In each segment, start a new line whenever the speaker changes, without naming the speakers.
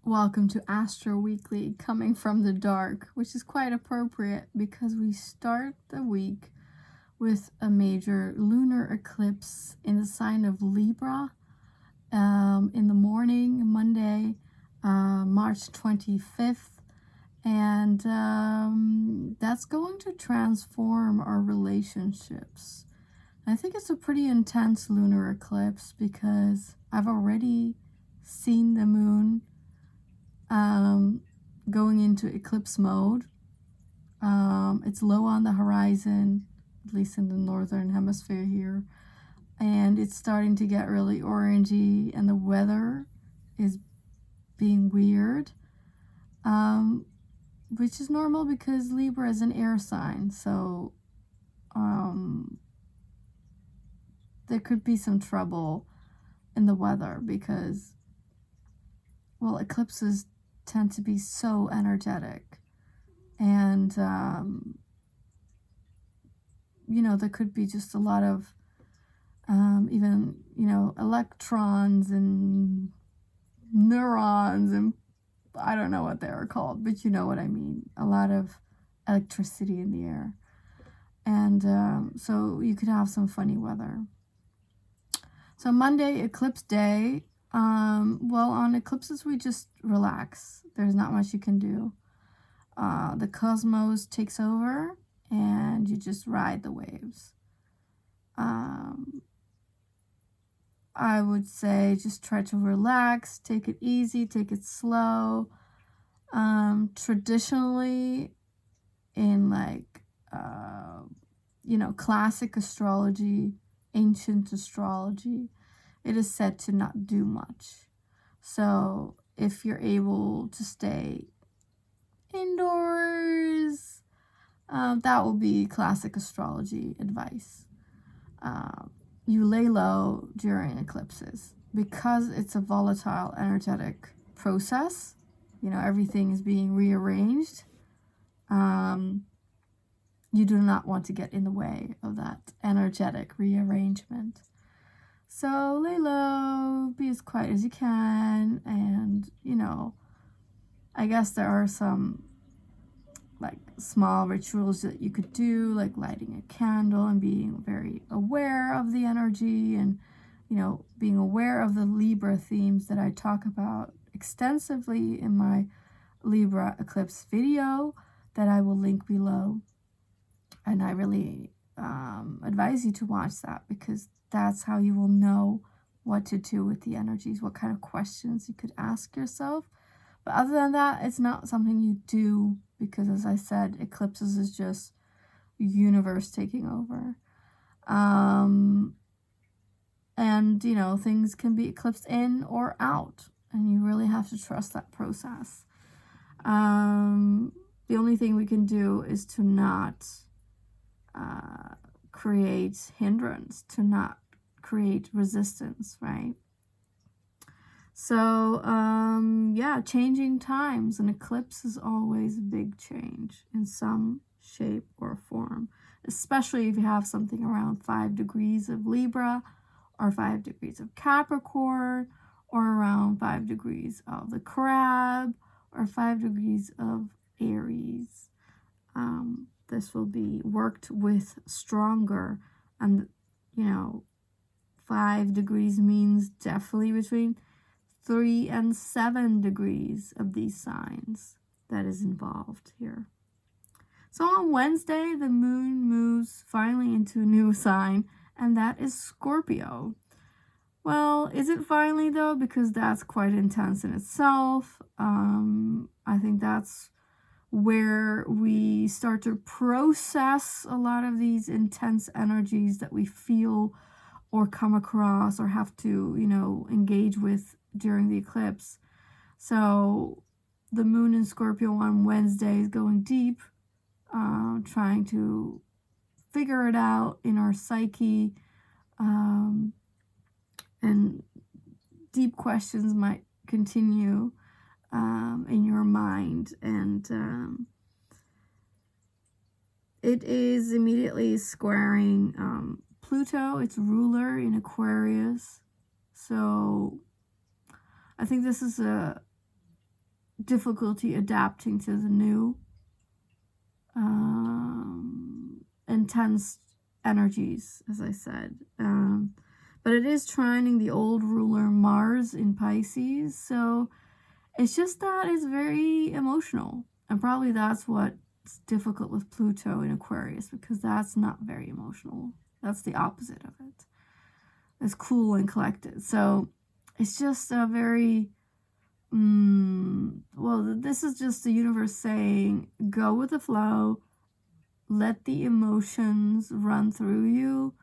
Welcome to Astro Weekly, coming from the dark, which is quite appropriate because we start the week with a major lunar eclipse in the sign of Libra in the morning, Monday, March 25th. And that's going to transform our relationships. I think it's a pretty intense lunar eclipse because I've already seen the moon going into eclipse mode. It's low on the horizon, at least in the northern hemisphere here, and it's starting to get really orangey, and the weather is being weird, which is normal because Libra is an air sign, so there could be some trouble in the weather because, well, eclipses tend to be so energetic, and there could be just a lot of even electrons and neurons, and I don't know what they are called, but you know what I mean, a lot of electricity in the air, and so you could have some funny weather. So Monday, eclipse day. Well, on eclipses, we just relax. There's not much you can do. The cosmos takes over, and you just ride the waves. I would say just try to relax, take it easy, take it slow. Traditionally, in classic astrology, ancient astrology, it is said to not do much. So if you're able to stay indoors, that will be classic astrology advice. You lay low during eclipses because it's a volatile, energetic process. Everything is being rearranged. You do not want to get in the way of that energetic rearrangement. So lay low, be as quiet as you can, and I guess there are some small rituals that you could do, like lighting a candle and being very aware of the energy, and being aware of the Libra themes that I talk about extensively in my Libra eclipse video that I will link below. And I really advise you to watch that, because that's how you will know what to do with the energies, what kind of questions you could ask yourself. But other than that, it's not something you do, because as I said, eclipses is just universe taking over. And things can be eclipsed in or out, and you really have to trust that process. The only thing we can do is to not create hindrance, to not create resistance, right? So changing times. An eclipse is always a big change in some shape or form, especially if you have something around 5 degrees of Libra, or 5 degrees of Capricorn, or around 5 degrees of the Crab, or 5 degrees of Aries. This will be worked with stronger, and 5 degrees means definitely between 3 and 7 degrees of these signs that is involved here. So on Wednesday, the moon moves finally into a new sign, and that is Scorpio. Well, is it finally though? Because that's quite intense in itself. I think that's where we start to process a lot of these intense energies that we feel or come across or have to, engage with during the eclipse. So the moon in Scorpio on Wednesday is going deep, trying to figure it out in our psyche, and deep questions might continue in your mind, and it is immediately squaring Pluto, its ruler, in Aquarius. So I think this is a difficulty adapting to the new intense energies, as I said. But it is trining the old ruler Mars in Pisces, so it's just that it's very emotional. And probably that's what's difficult with Pluto in Aquarius, because that's not very emotional. That's the opposite of it. It's cool and collected. So it's just a very, well, this is just the universe saying, go with the flow, let the emotions run through you,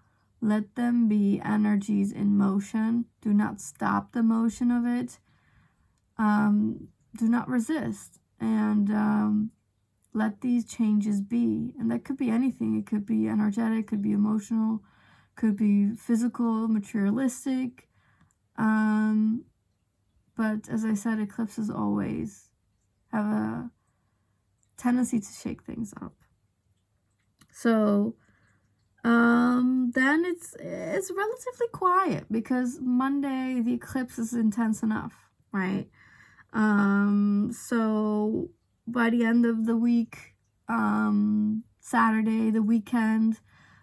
let them be energies in motion. Do not stop the motion of it. Do not resist, and let these changes be. And that could be anything. It could be energetic, could be emotional, could be physical, materialistic. But as I said, eclipses always have a tendency to shake things up. So then it's relatively quiet, because Monday the eclipse is intense enough, right? So by the end of the week, Saturday, the weekend,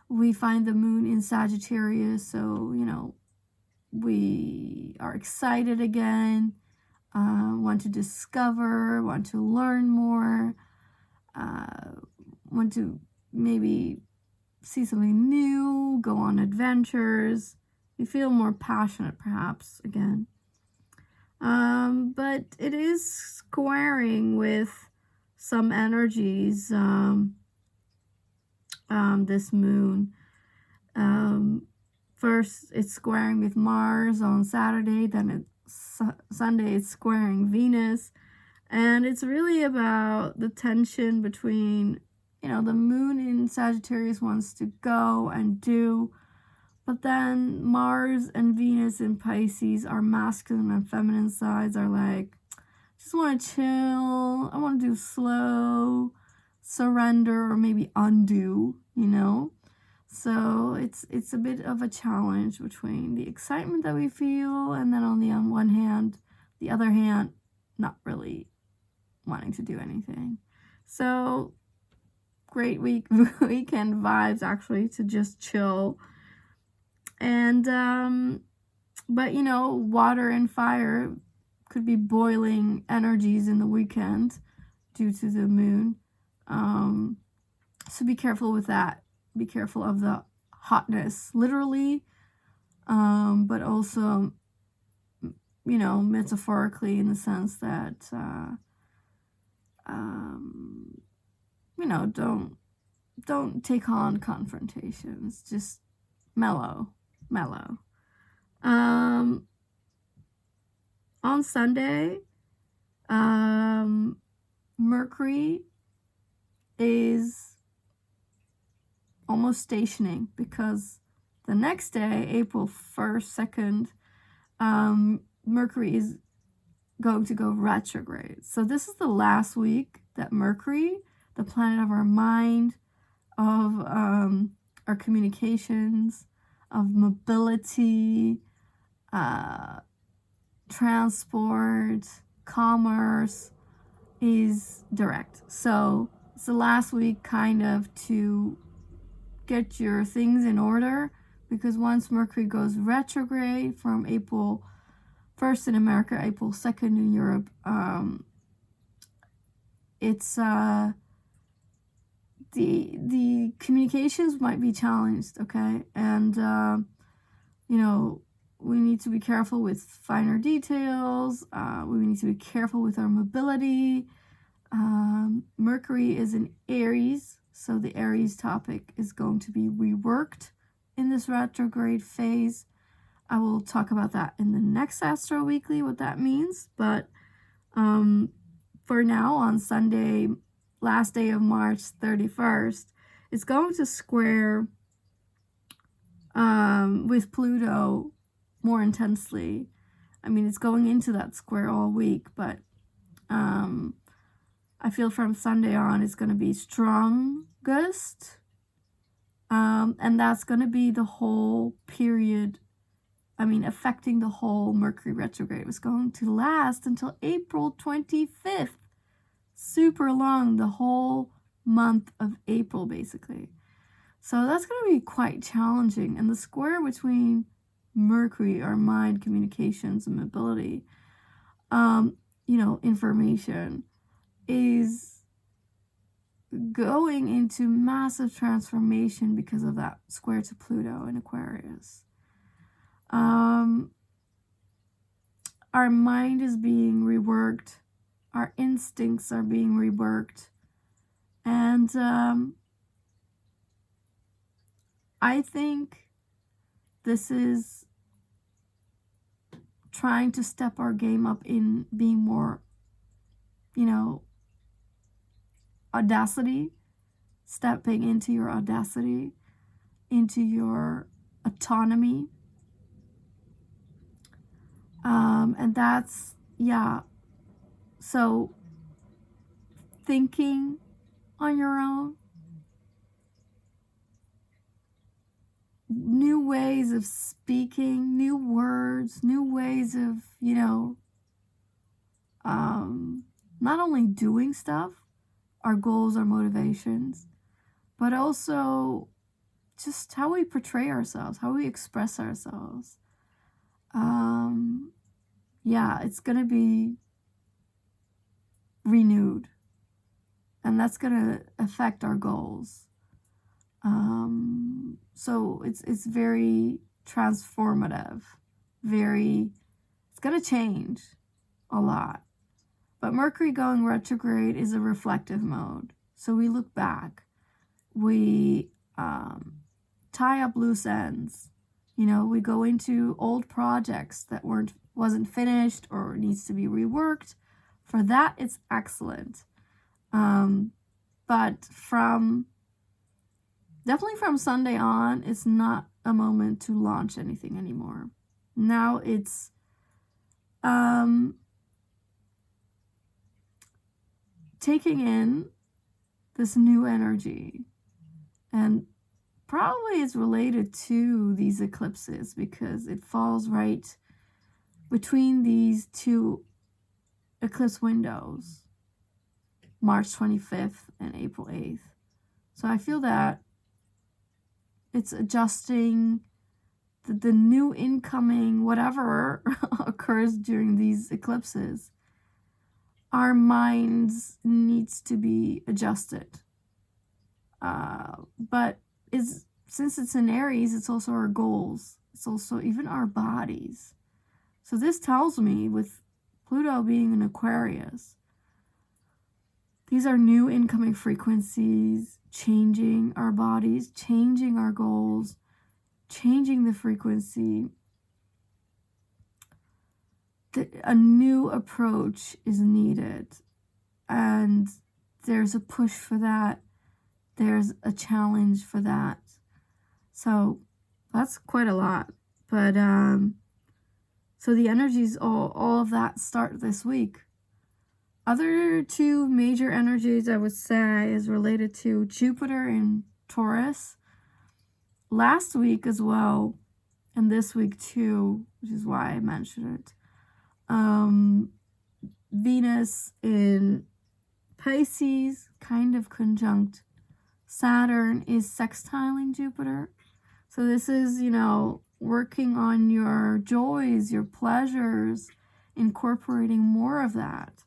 we find the moon in Sagittarius. So, you know, we are excited again, want to discover, want to learn more, want to maybe see something new, go on adventures. You feel more passionate, perhaps, again. But it is squaring with some energies, this moon. First, it's squaring with Mars on Saturday, then Sunday it's squaring Venus. And it's really about the tension between, you know, the moon in Sagittarius wants to go and do, but then Mars and Venus in Pisces, our masculine and feminine sides, are like, just want to chill. I want to do slow, surrender, or maybe undo, you know? So it's a bit of a challenge between the excitement that we feel, and then on the other hand, not really wanting to do anything. So great weekend vibes, actually, to just chill. And but you know, water and fire could be boiling energies in the weekend due to the moon. So be careful with that. Be careful of the hotness, literally, but also, you know, metaphorically, in the sense that you know, don't take on confrontations. Just mellow. On Sunday, Mercury is almost stationing, because the next day, April 1st, 2nd, Mercury is going to go retrograde. So this is the last week that Mercury, the planet of our mind, of our communications, of mobility, transport, commerce, is direct. So it's the last week kind of to get your things in order, because once Mercury goes retrograde from April 1st in America, April 2nd in Europe, it's the communications might be challenged, okay? And you know, we need to be careful with finer details. We need to be careful with our mobility. Mercury is in Aries, so the Aries topic is going to be reworked in this retrograde phase. I will talk about that in the next Astro Weekly, what that means. But for now, on Sunday, last day of March 31st, it's going to square with Pluto more intensely. I mean, it's going into that square all week, but I feel from Sunday on it's going to be strongest, and that's going to be the whole period affecting the whole Mercury retrograde. It was going to last until April 25th. Super long, the whole month of April, basically. So that's going to be quite challenging. And the square between Mercury, our mind, communications, and mobility, information, is going into massive transformation because of that square to Pluto in Aquarius. Our mind is being reworked. Our instincts are being reworked. And I think this is trying to step our game up in being more, audacity, stepping into your audacity, into your autonomy. And that's, so thinking on your own, new ways of speaking, new words, new ways of, not only doing stuff, our goals, our motivations, but also just how we portray ourselves, how we express ourselves. It's going to be renewed, and that's going to affect our goals. So it's very transformative, it's going to change a lot. But Mercury going retrograde is a reflective mode. So we look back, we tie up loose ends. We go into old projects that wasn't finished or needs to be reworked. For that, it's excellent. But definitely from Sunday on, it's not a moment to launch anything anymore. Now it's taking in this new energy, and probably is related to these eclipses because it falls right between these two eclipse windows, March 25th and April 8th. So I feel that it's adjusting the new incoming, whatever occurs during these eclipses. Our minds needs to be adjusted. But since it's in Aries, it's also our goals. It's also even our bodies. So this tells me, with Pluto being in Aquarius, these are new incoming frequencies, changing our bodies, changing our goals, changing the frequency. A new approach is needed, and there's a push for that. There's a challenge for that. So that's quite a lot. But so the energies, all of that start this week. Other two major energies I would say is related to Jupiter in Taurus. Last week as well, and this week too, which is why I mentioned it. Venus in Pisces, kind of conjunct Saturn, is sextiling Jupiter. So this is, working on your joys, your pleasures, incorporating more of that.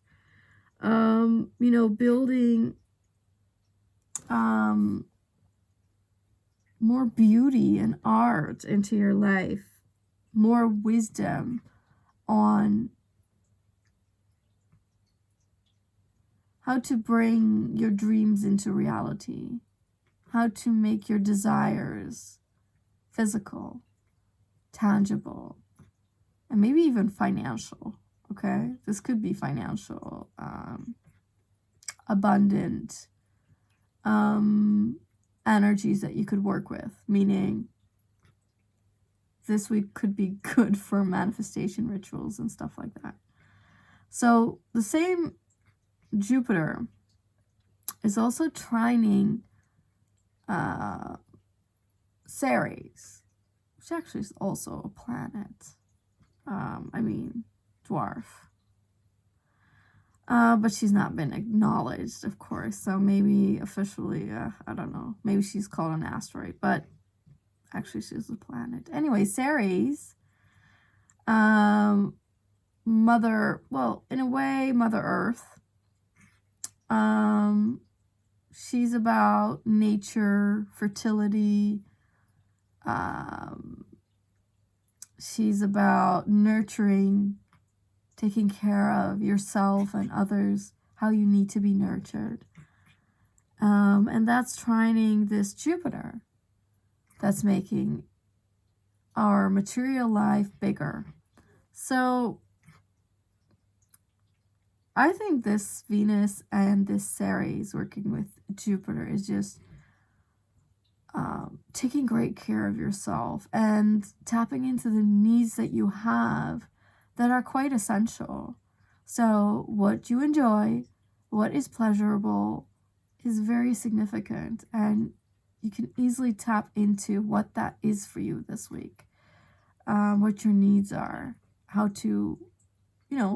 Building more beauty and art into your life, more wisdom on how to bring your dreams into reality, how to make your desires physical, tangible, and maybe even financial. Okay, this could be financial, abundant energies that you could work with, meaning this week could be good for manifestation rituals and stuff like that. So the same Jupiter is also trining Ceres. which actually is also a planet. I mean, dwarf. But she's not been acknowledged, of course. So maybe officially, I don't know. Maybe she's called an asteroid, but actually she's a planet. Anyway, Ceres, well, in a way, Mother Earth. She's about nature, fertility. She's about nurturing, taking care of yourself and others, how you need to be nurtured. And that's trining this Jupiter that's making our material life bigger. So I think this Venus and this Ceres working with Jupiter is just taking great care of yourself and tapping into the needs that you have that are quite essential. So what you enjoy, what is pleasurable, is very significant, and you can easily tap into what that is for you this week, what your needs are, how to,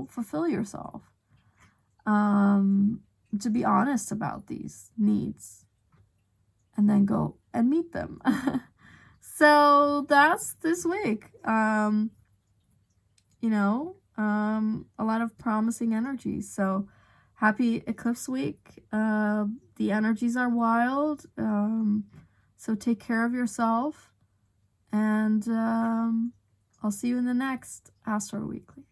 fulfill yourself, to be honest about these needs, and then go and meet them. So that's this week. A lot of promising energies. So happy eclipse week. The energies are wild. So take care of yourself. And I'll see you in the next Astro Weekly.